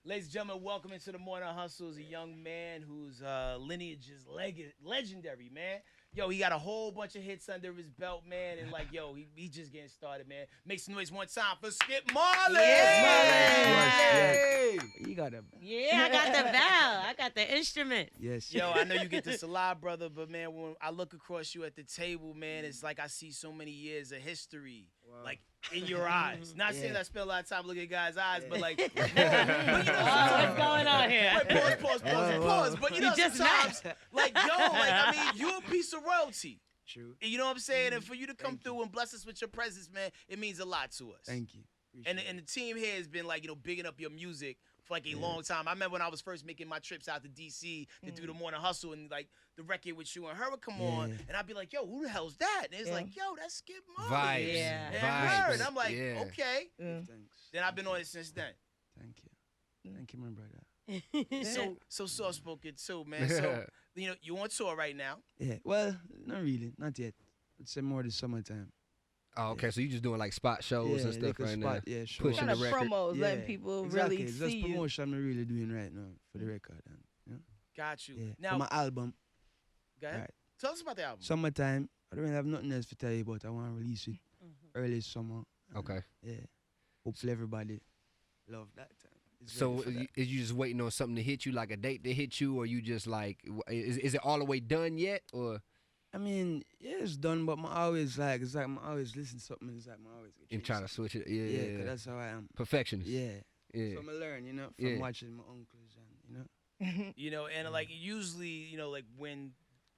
Ladies and gentlemen, welcome into the Morning Hustle. Is a young man whose lineage is legendary, man. Yo, he got a whole bunch of hits under his belt, man, and like, yo, he just getting started, man. Make some noise one time for Skip Marley. Yes, You got a Yeah, I got the bell. I got the instrument. yes. Yo, I know you get this a lot, brother, but man, when I look across you at the table, man, it's like I see so many years of history, like in your eyes. Not saying that I spend a lot of time looking at guys' eyes, but like, but you know, What's going on here? wait, pause. But you know, just sometimes, like, yo, like, I mean, you a piece of royalty. True. You know what I'm saying? And for you to come through and bless us with your presence, man, it means a lot to us. Thank you. And the team here has been like, you know, bigging up your music for like a long time. I remember when I was first making my trips out to DC to do the Morning Hustle, and like the record with you and her would come on, and I'd be like, yo, who the hell's that? And it's like, yo, that's Skip Marley. Vibes. Yeah. And Vibes. her, and I'm like, Yeah. okay. Thanks. Then I've been on it since then. Thank you. Thank you, my brother. So soft spoken too, man. So you know, you on tour right now. Yeah. Well, not really. Not yet. I'd say more this summertime. Oh, okay. So you just doing like spot shows and stuff like a right spot, now. Yeah, sure. Pushing Kind the of record. promos, letting people exactly. really It's see just you. promotion I'm really doing right now for the record. And, you know? Got you. Yeah. Now, for my album. go ahead. Right. Tell us about the album. Summertime. I don't really have nothing else to tell you, but I want to release it early summer. Okay. Yeah. Hopefully everybody love that time. It's So ready for that. is you just waiting on something to hit you, like a date to hit you, or you just like, is it all the way done yet, or I mean, yeah, it's done, but I always like, it's like I always listen to something. It's like I always get in changed trying to something. switch it? Yeah, Yeah, 'cause that's how I am. perfectionist. Yeah. Yeah. So I'm learn, you know, from Yeah. watching my uncles and, you know. You know, and like usually, you know, like when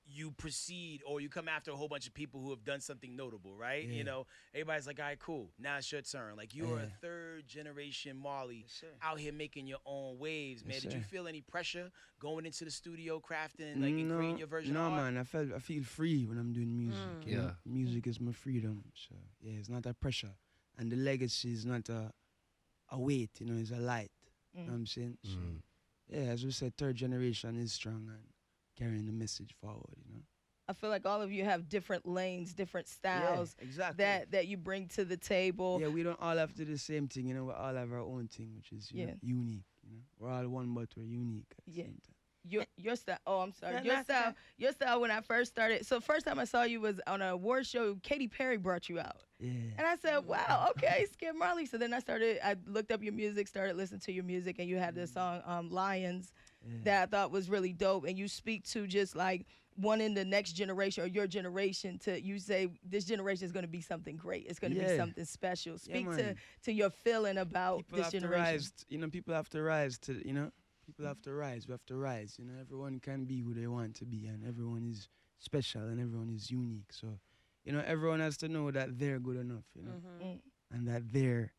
you proceed or you come after a whole bunch of people who have done something notable, right? Yeah. You know, everybody's like, all right, cool. Now it's your turn. Like you are a Yeah. third generation Marley Yes, sir. out here making your own waves, man. Yes, Did you sir. feel any pressure going into the studio crafting, like and creating your version no, of art? man. I feel free when I'm doing music. you know? Yeah. Music is my freedom. So yeah, it's not a pressure, and the legacy is not a weight. You know, it's a light. You know what I'm saying? So yeah, as we said, third generation is strong and carrying the message forward. You know. I feel like all of you have different lanes, different styles Yeah, exactly. that you bring to the table. Yeah, we don't all have to do the same thing. You know, we all have our own thing, which is you know, unique. You know, we're all one, but we're unique at the Yeah. same time. Your style. Oh, I'm sorry. No, Your that's style. okay. Your style. When I first started, so first time I saw you was on an award show. Katy Perry brought you out, Yeah. and I said, "Wow, okay, Skip Marley." So then I looked up your music, started listening to your music, and you had this song, "Lions," that I thought was really dope. And you speak to just like wanting the next generation or your generation to. You say this generation is going to be something great. It's going to be Yeah. something special. Speak man. to your feeling about People this have to generation. rise. You know, people have to rise to. You know, people have to rise. We have to rise. You know, everyone can be who they want to be, and everyone is special, and everyone is unique. So, you know, everyone has to know that they're good enough. You know, and that they're,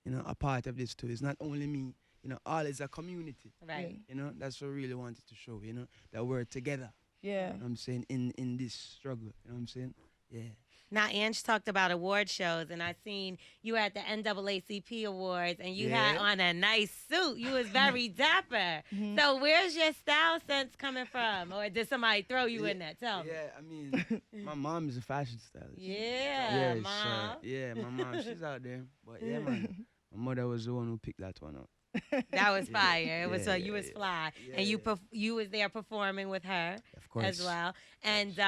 you know, a part of this too. It's not only me. You know, all is a community. Right. You know, that's what I really wanted to show. You know, that we're together. Yeah. You know what I'm saying in this struggle. You know what I'm saying? Yeah. Now, Ange talked about award shows, and I seen you at the NAACP Awards, and you had Yeah. on a nice suit. You was very dapper. So where's your style sense coming from? Or did somebody throw you in there? Tell me. Yeah, I mean, my mom is a fashion stylist. Yeah, so, Mom. yeah, my mom, she's out there. But yeah, man, my mother was the one who picked that one up. That was fire. It was Yeah, you was yeah, fly, yeah, and yeah. you was there performing with her Of course. as well. And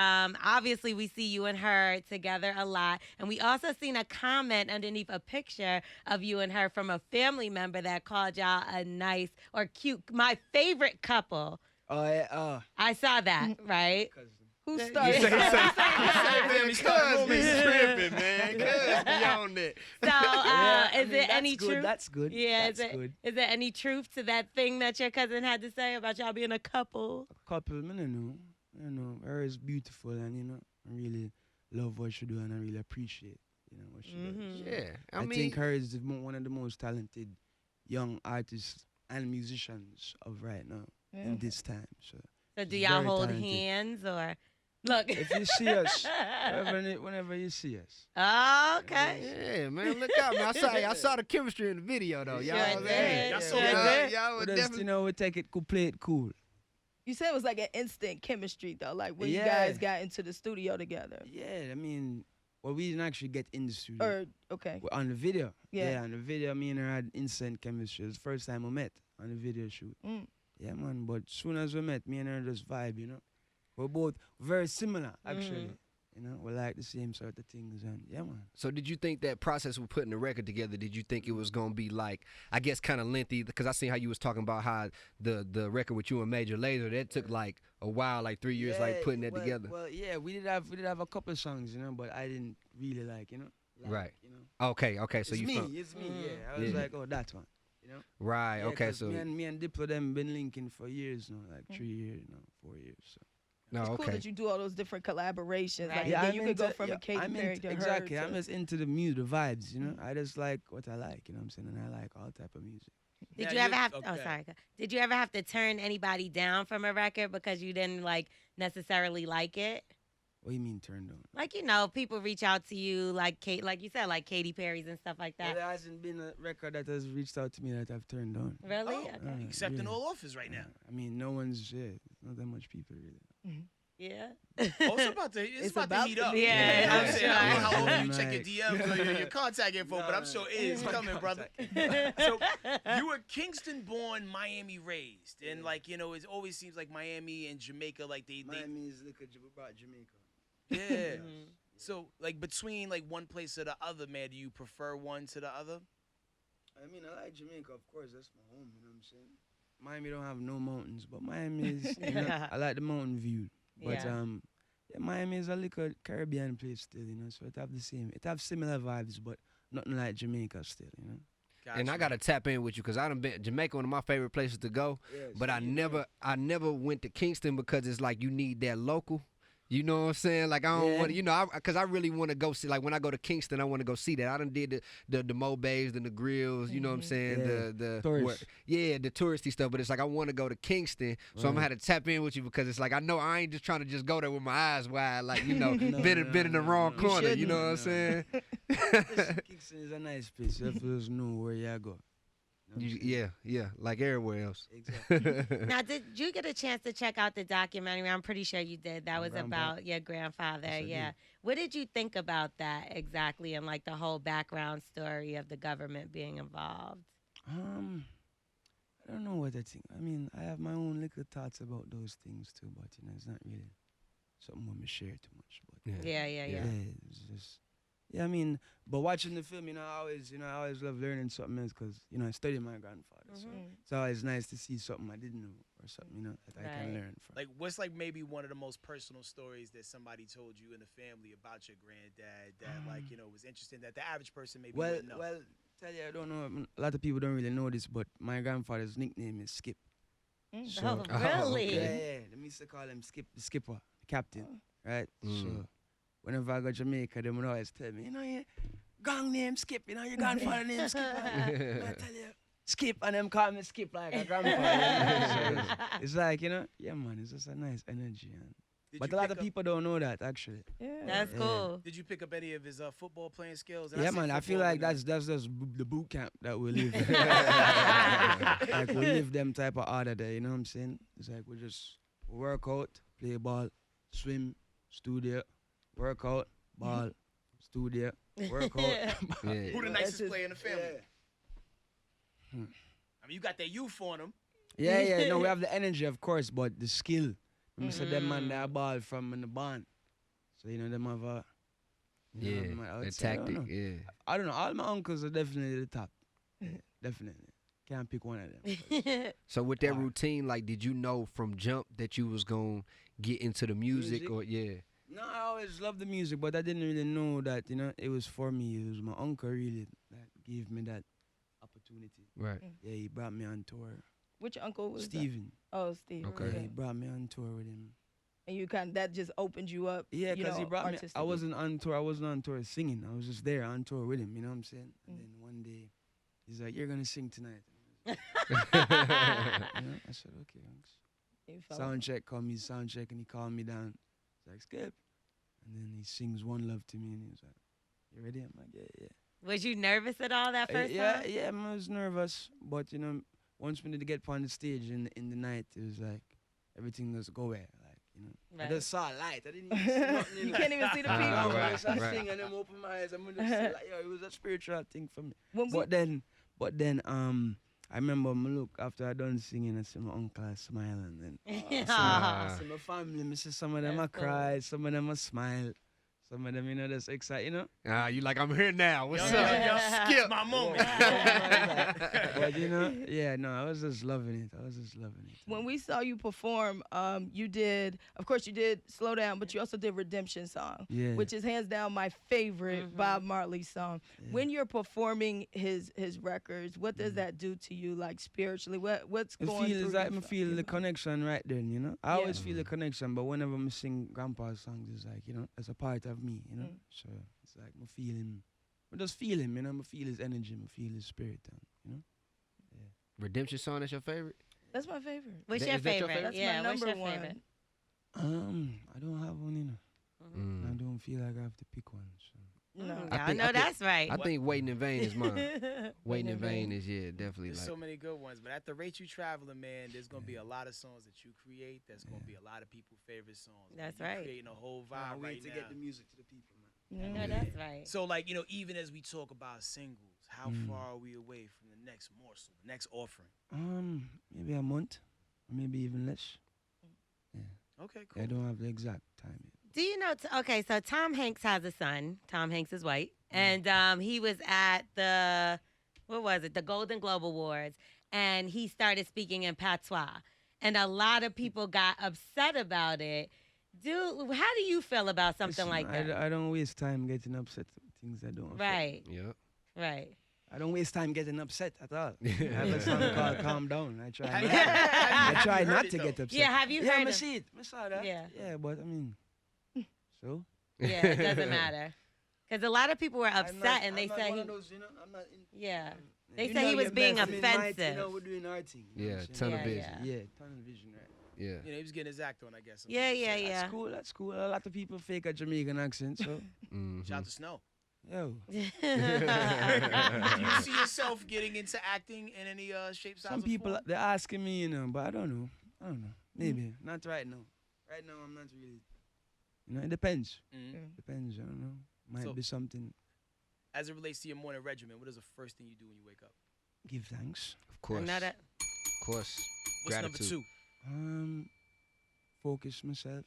obviously, we see you and her together a lot. And we also seen a comment underneath a picture of you and her from a family member that called y'all a nice or cute, my favorite couple. Oh, yeah, I saw that, right? Who You started? say, Family man, started cuz be rumors. tripping, man. Cuz be on that. So, I is mean, there that's any good, truth? That's good. Yeah, that's good. is there any truth to that thing that your cousin had to say about y'all being a couple? A couple, I don't know. You know, her is beautiful, and you know, I really love what she do, and I really appreciate, you know, what she does. Yeah, I mean, think her is one of the most talented young artists and musicians of right now in this time. So So do she's y'all very hold talented. hands or look? if you see us, whenever you see us, Okay. yeah, man, look out, man. I saw the chemistry in the video, though. Y'all, Sure was- did. hey, Y'all Sure so did. good. y'all was but just, definitely. you know, we take it, play it cool. You said it was like an instant chemistry though, like when you Yeah. guys got into the studio together. Yeah, I mean, well, we didn't actually get in the studio. Or okay. On the video. Yeah. Yeah, on the video, me and her had instant chemistry. It was the first time we met on the video shoot. Mm. Yeah, man. But soon as we met, me and her just vibe, you know. We're both very similar, actually. You know, we like the same sort of things, and yeah, man. So did you think that process of putting the record together, did you think it was going to be like, I guess kind of lengthy? Because I seen how you was talking about how the record with you and Major Lazer, that took like a while, like 3 years, like putting that together. Well, yeah, we did have a couple of songs, you know, but I didn't really like, you know. Right. You know. Okay, so It's you me, felt, it's me, yeah. I was like, oh, that one, you know. right, Yeah, okay, 'cause so, me and Diplo them been linking for years now, like 3 years now, 4 years. So. no, It's cool okay. that you do all those different collaborations. Right. Like, Yeah, then you could go from a Katy I'm Perry into, to exactly. her. I'm just into the music, the vibes, you know. I just like what I like, you know what I'm saying, and I like all type of music. Did Now you ever you- have? Oh, okay. sorry. Did you ever have to turn anybody down from a record because you didn't like necessarily like it? What do you mean turned on? Like, you know, people reach out to you like like you said, like Katy Perry's and stuff like Well, that. there hasn't been a record that has reached out to me that I've turned on. Really? Oh, Okay. accepting yeah. all offers right now. I mean, no one's, not that much people really. Yeah. Oh, it's about to, it's about to about heat to up. be. Yeah, I'm I'm saying, I don't know how sure. often you check your DMs or your contact info, but I'm sure it is My coming, brother. So you were Kingston born, Miami raised, and like, you know, it always seems like Miami and Jamaica, like they Miami is like about Jamaica. yeah. Mhm. So like between like one place or the other, man, do you prefer one to the other? I mean, I like Jamaica, of course. That's my home, you know what I'm saying? Miami don't have no mountains, but Miami is, you know, I like the mountain view. But, Yeah. yeah, Miami is a little Caribbean place still, you know, so it have similar vibes, but nothing like Jamaica still, you know? And I gotta tap in with you because I done been Jamaica, one of my favorite places to go. But I never went to Kingston because it's like you need that local. You know what I'm saying? Like I don't Yeah. want, you know, because I really want to go see. Like when I go to Kingston, I want to go see that. I done did the Mo Bays and the grills. You know what I'm saying? Yeah. The Tourist. the touristy stuff. But it's like I want to go to Kingston, so I'm gonna have to tap in with you because it's like I know I ain't just trying to just go there with my eyes wide, like you know, been in the wrong no. corner. You shouldn't. know what I'm saying? Kingston is a nice place. You have to just know where you go. You know what I'm saying? Yeah, like everywhere else. Exactly. Now, did you get a chance to check out the documentary? I'm pretty sure you did. That My was grandpa? about your grandfather. Yes, I Yeah. did. What did you think about that exactly, and like the whole background story of the government being involved? I don't know what I think. I mean, I have my own little thoughts about those things too, but you know, it's not really something we share too much. But Yeah. it's just, yeah. I mean, but watching the film, you know, I always love learning something else because you know I studied my grandfather, so Mhm. it's always nice to see something I didn't know or something you know that I can Right. learn from. Like, what's like maybe one of the most personal stories that somebody told you in the family about your granddad that like you know was interesting that the average person maybe well, wouldn't know? well, tell you, I don't know. A lot of people don't really know this, but my grandfather's nickname is Skip. So, Oh, Oh, really? yeah. They used to call him Skip, the skipper, the captain, right? Mm. So whenever I go to Jamaica, they would always tell me, you know, your gang name Skip, you know, your grandfather name Skip. And I tell you, Skip, and them call me Skip like a grandfather. You know? So it's like, you know, yeah, man, it's just a nice energy. Did But you a lot pick of up- people don't know that, actually. Yeah. That's Yeah. cool. Did you pick up any of his football playing skills? And Yeah, say man, I feel football, like you know, that's just the boot camp that we live. Like we live them type of order there, you know what I'm saying? It's like we work out, play ball, swim, studio, work out, ball, studio, work out. Yeah. who the That's nicest just- player in the family? Yeah. I mean, you got that youth on him. Yeah, no, we have the energy, of course, but the skill. I said them man, they ball from in the band. So, you know, them have a... you know, Yeah, I would the say, I don't tactic. know. Yeah. I don't know. All my uncles are definitely the top. Yeah, definitely. Can't pick one of them. So with that Wow. routine, like, did you know from jump that you was gonna get into the music, Music? or yeah? No, I always loved the music, but I didn't really know that, you know, it was for me. It was my uncle really that gave me that opportunity. Right. Yeah, he brought me on tour. Which uncle was that? Steven. Oh, Steve. Okay. Yeah, he brought me on tour with him. And you that just opened you up. Yeah, you because he know, brought me. I artistically. wasn't on tour. I wasn't on tour singing. I was just there on tour with him. You know what I'm saying? And then one day, he's like, "You're gonna sing tonight." You know? I said, "Okay." Thanks. You felt Sound check, call me sound check, and he called me down. He's like, "Skip," and then he sings "One Love" to me, and he was like, "You ready?" I'm like, "Yeah." Was you nervous at all that first Yeah, time? yeah. I was nervous, but you know, once we did to get on the stage in the night, it was like everything was go well. Like you know, I Right. just saw a light. I didn't even see nothing. You can't even see the people. Ah, I right, just I right. sing and then open my eyes. I'm just like, yo, it was a spiritual thing for me. When we- But then, I remember me look after I done singing, I see my uncle smiling, and I Aw. see my family. I see some of them I That's cool. cry, some of them I smile, some of them just excited, You like, I'm here now. What's Yo, up? yo, Skip. my moment. But I was just loving it. When we saw you perform, you did Slow Down, but you also did Redemption Song, Yeah. which is hands down my favorite Bob Marley song. Yeah. When you're performing his records, what does that do to you, like spiritually? What's going through I you? feel the connection right then, I Yeah. always feel the connection, but whenever I sing grandpa's songs, it's like, it's a part of me, So it's like I feel him. I just feel him, I feel his energy, I feel his spirit, Redemption Song, that's your favorite? That's my favorite. What's Is your that your favorite? favorite? That's Yeah, my what's number your one. favorite? I don't have one, Mm-hmm. I don't feel like I have to pick one. So. No. I know that's right. I think Waiting in Vain is mine. Waiting in Vain is, definitely There's like. so many good ones, but at the rate you traveling, man, there's gonna be a lot of songs that you create. That's gonna be a lot of people's favorite songs. That's You're right. Creating a whole vibe right now. music to the people, man. I know that's right. So, even as we talk about singles, how far are we away from the next morsel, the next offering? Maybe a month, or maybe even less. Okay, cool. I don't have the exact time yet. Do you know? Okay, so Tom Hanks has a son. Tom Hanks is white, and he was at the the Golden Globe Awards, and he started speaking in patois, and a lot of people got upset about it. Dude, how do you feel about something Listen, like that? I don't waste time getting upset with things that don't affect me. Right, Yep. right. I don't waste time getting upset at all. I have a song called Calm Down. I try Have not, you- have I you try heard not it, to though? get upset. Yeah, have you yeah, heard I it? see it. I saw that. Yeah. Yeah, but so? Yeah, it doesn't matter. Because a lot of people were upset, and they I'm said not one he. of those, I'm not in, Yeah. They You said know he was your being best. I mean, my- offensive. we're doing our thing. you know Yeah, what I'm tunnel saying? vision. Yeah. Yeah, tunnel vision, right. Yeah. He was getting his act on, I guess. Yeah, yeah. That's cool. A lot of people fake a Jamaican accent, so, Mhm. Shout out to Snow. yo. Do you see yourself getting into acting in any shape, size, Some or people, form? they're asking me, but I don't know. Maybe. Not right now. Right now, I'm not really, it depends. Mhm. Depends, I don't know. Might So- be something. As it relates to your morning regimen, what is the first thing you do when you wake up? Give thanks. Of course. Another. Of course. What's Gratitude. number 2? Focus myself.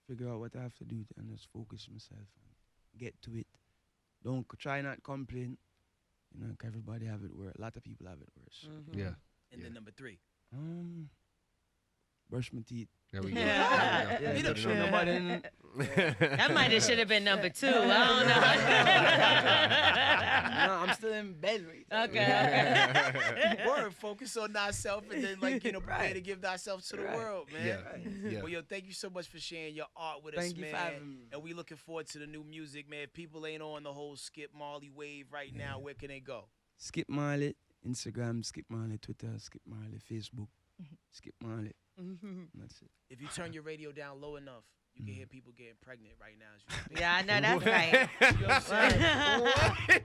Figure out what I have to do and just focus myself and get to it. Don't try not complain. 'Cause everybody have it worse. A lot of people have it worse. Mhm. Yeah. And then number 3. Brush my teeth. There we go. Yeah. There we go. Don't show nobody. That might have should have been number 2. I No, I'm still in bed. Right? don't know. Okay. Word, focus on thyself and then prepare Right. to give thyself to the Right. world, man. Yeah. Yeah. Well, yo, thank you so much for sharing your art with Thank us, you for man. having me. And we looking forward to the new music, man. If people ain't on the whole Skip Marley wave right now, where can they go? Skip Marley, Instagram, Skip Marley, Twitter, Skip Marley, Facebook, Skip Marley. That's it. If you turn your radio down low enough, you can hear people getting pregnant right now. As you speak. Yeah, I know that's right. You know what I'm saying?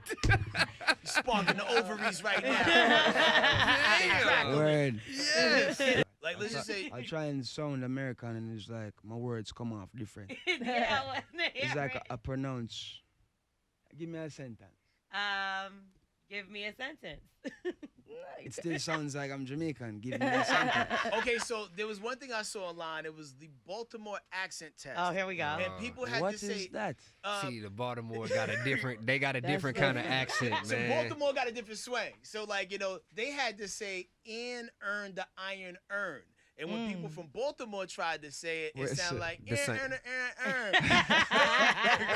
You're sparking the ovaries right now. Crack 'em. Word. Yes. Like, let's just say, I'll try and sound American, and it's like my words come off different. Yeah, I wasn't It's here, like right? I pronounce. Give me a sentence. Give me a sentence. It still sounds like I'm Jamaican. Give me a sentence. okay, so there was one thing I saw online. It was the Baltimore accent test. Oh, here we go. And people had What to say, is that? See, the Baltimore got a different. They got a That's different kind of different. accent, so man. Baltimore got a different swing. So they had to say "in earn the iron earn." And when people from Baltimore tried to say it, Well, it it's sounded a- like the same- earn.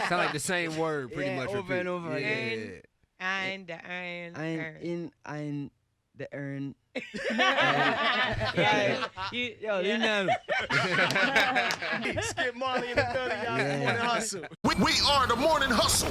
Sound like the same word, pretty Yeah, much. over and repeat. over again. Yeah. And the iron. I'm the earn. Yeah, you, Yo, yeah. leave me alone. Skip Marley in the building, y'all. Yeah. Morning hustle. We are the morning hustle.